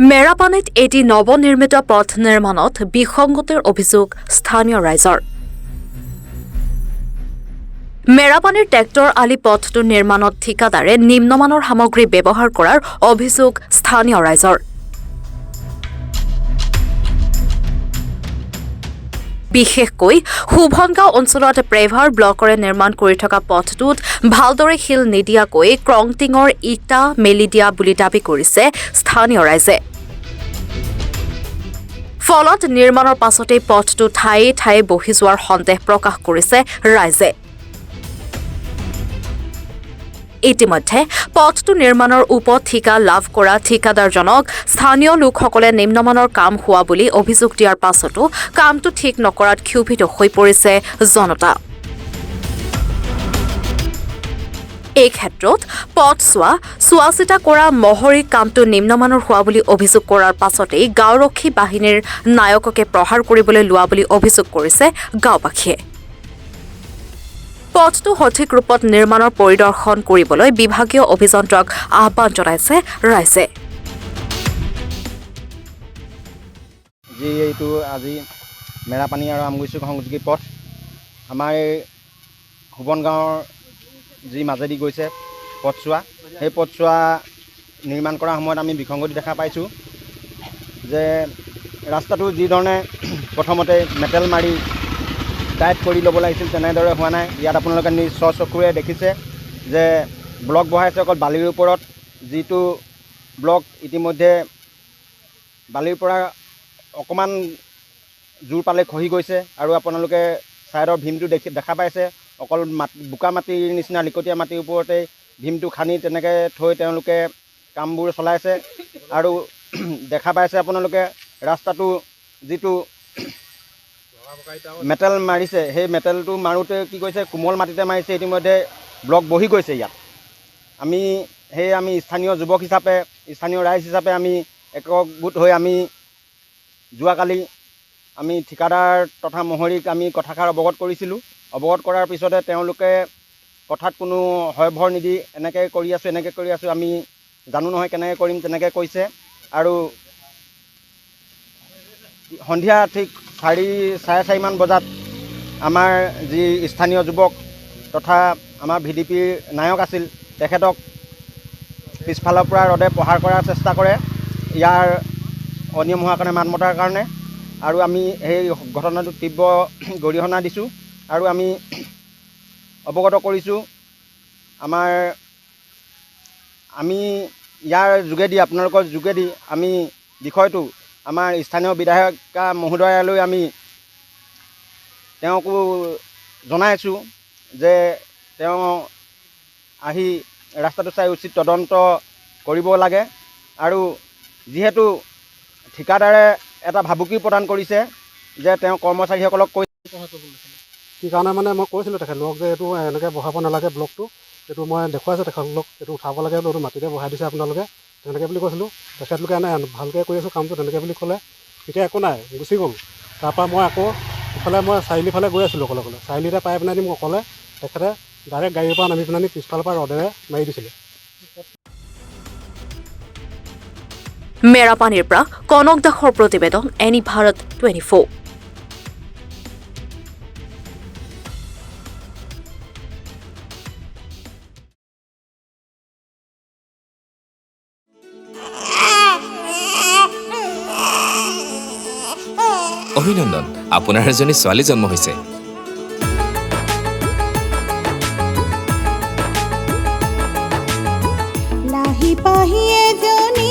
মেৰাপানীত এটি নৱনিৰ্মিত পথ নিৰ্মাণত বিসংগতিৰ অভিযোগ স্থানীয় ৰাইজৰ। মেৰাপানীৰ ট্ৰেক্টৰ আলি পথটো নিৰ্মাণত ঠিকাদাৰে নিম্নমানৰ সামগ্ৰী ব্যৱহাৰ কৰাৰ অভিযোগ স্থানীয় ৰাইজৰ। বিশেষকৈ শুভনগাঁও অঞ্চলত প্ৰেভাৰ ব্লকৰে নিৰ্মাণ কৰি থকা পথটোত ভালদৰে শিল নিদিয়াকৈ ক্ৰংটিঙৰ ইটা মেলি দিয়া বুলি দাবী কৰিছে স্থানীয় ৰাইজে। ফলত নিৰ্মাণৰ পাছতেই পথটো ঠায়ে ঠায়ে বহি যোৱাৰ সন্দেহ প্ৰকাশ কৰিছে ৰাইজে। ইতিমধ্যে পথটো নিৰ্মাণৰ ঠিকা লাভ কৰা ঠিকাদাৰজনক স্থানীয় লোকসকলে নিম্নমানৰ কাম হোৱা বুলি অভিযোগ দিয়াৰ পাছতো কামটো ঠিক নকৰাত ক্ষোভিত হৈ পৰিছে জনতা। এই ক্ষেত্ৰত পথ চোৱা-চিতা কৰা মহৰী কামটো নিম্নমানৰ হোৱা বুলি অভিযোগ কৰাৰ পাছতেই গাঁওৰক্ষী বাহিনীৰ নায়ককে প্ৰহাৰ কৰিবলৈ লোৱা বুলি অভিযোগ কৰিছে গাঁওবাসীয়ে। পথটো সঠিক ৰূপত নিৰ্মাণৰ পৰিদৰ্শন কৰিবলৈ বিভাগীয় অভিযন্তাক আহ্বান জনাইছে ৰাইজে। এইটো আজি মেৰাপানী আৰু আমগুৰিচুক সংযোগী পথ আমাৰ এই শুবন গাঁৱৰ যি মাজেদি গৈছে পথছোৱা, সেই পথছোৱা নিৰ্মাণ কৰাৰ সময়ত আমি বিসংগতি দেখা পাইছোঁ যে ৰাস্তাটো যিধৰণে প্ৰথমতে মেটেল মাৰি টাইট কৰি ল'ব লাগিছিল তেনেদৰে হোৱা নাই। ইয়াত আপোনালোকে নিজ স্বচকুৰে দেখিছে যে ব্লক বহাইছে অকল বালিৰ ওপৰত, যিটো ব্লক ইতিমধ্যে বালিৰ পৰা অকণমান জোৰ পালে খহি গৈছে আৰু আপোনালোকে ছাইডৰ ভীমটো দেখা পাইছে অকল বোকা মাটিৰ নিচিনা লিকটীয়া মাটিৰ ওপৰতে ভীমটো খান্দি তেনেকৈ থৈ তেওঁলোকে কামবোৰ চলাইছে। আৰু দেখা পাইছে আপোনালোকে ৰাস্তাটো যিটো মেটেল মাৰিছে, সেই মেটেলটো মাৰোঁতে কি কৈছে কোমল মাটিতে মাৰিছে, ইতিমধ্যে ব্লক বহি গৈছে ইয়াত। আমি স্থানীয় যুৱক হিচাপে, স্থানীয় ৰাইজ হিচাপে আমি একগোট হৈ আমি যোৱাকালি আমি ঠিকাদাৰ তথা মহৰীক আমি কথাষাৰ অৱগত কৰিছিলোঁ। অৱগত কৰাৰ পিছতে তেওঁলোকে কথাত কোনো হয়ভৰ নিদি এনেকৈ কৰি আছোঁ, আমি জানো নহয় কেনেকৈ কৰিম তেনেকৈ কৈছে। আৰু সন্ধিয়া ঠিক 4:30 বজাত আমাৰ যি স্থানীয় যুৱক তথা আমাৰ VDPৰ নায়ক আছিল, তেখেতক পিছফালৰ পৰা ৰদে প্ৰহাৰ কৰাৰ চেষ্টা কৰে ইয়াৰ অনিয়ম হোৱাৰ কাৰণে, মান মতাৰ কাৰণে। আৰু আমি সেই ঘটনাটোত তীব্ৰ গৰিহণা দিছোঁ আৰু আমি অৱগত কৰিছোঁ। আমি ইয়াৰ যোগেদি, আপোনালোকৰ যোগেদি আমি বিষয়টো আমাৰ স্থানীয় বিধায়িকা মহোদয়ালৈ আমি তেওঁকো জনাইছোঁ যে তেওঁ আহি ৰাস্তাটো চাই উচিত তদন্ত কৰিব লাগে। আৰু যিহেতু ঠিকাদাৰে এটা ভাবুকি প্ৰদান কৰিছে যে তেওঁ কৰ্মচাৰীসকলক কি কাৰণে মই কৈছিলোঁ তেখেতলোকক যে এইটো এনেকৈ বহাব নালাগে, ব্লকটো এইটো মই দেখুৱাইছোঁ তেখেতলোকক, এইটো উঠাব লাগে, এইটো মাটিতে বহাই দিছে আপোনালোকে তেনেকৈ বুলি কৈছিলোঁ। তেখেতলোকে ভালকৈ কৰি আছোঁ কামটো তেনেকৈ বুলি ক'লে। এতিয়া একো নাই, গুচি গ'ল। তাৰপৰা মই আকৌ ইফালে চাৰিআলি ফালে গৈ আছিলোঁ অকলে চাৰিআলিতে পাই পেলাই মোক অকলে তেখেতে ডাইৰেক্ট গাড়ীৰ পৰা নামি পেলাই পিছফালৰ পৰা ৰদেৰে মাৰি দিছিলে। মেৰাপানীৰ পৰা কনক দাসৰ প্ৰতিবেদন, এনি ভাৰত 24। অভিনন্দন, আপোনাৰ এজনী ছোৱালী জন্ম হৈছে। লাহি পাহি এজনী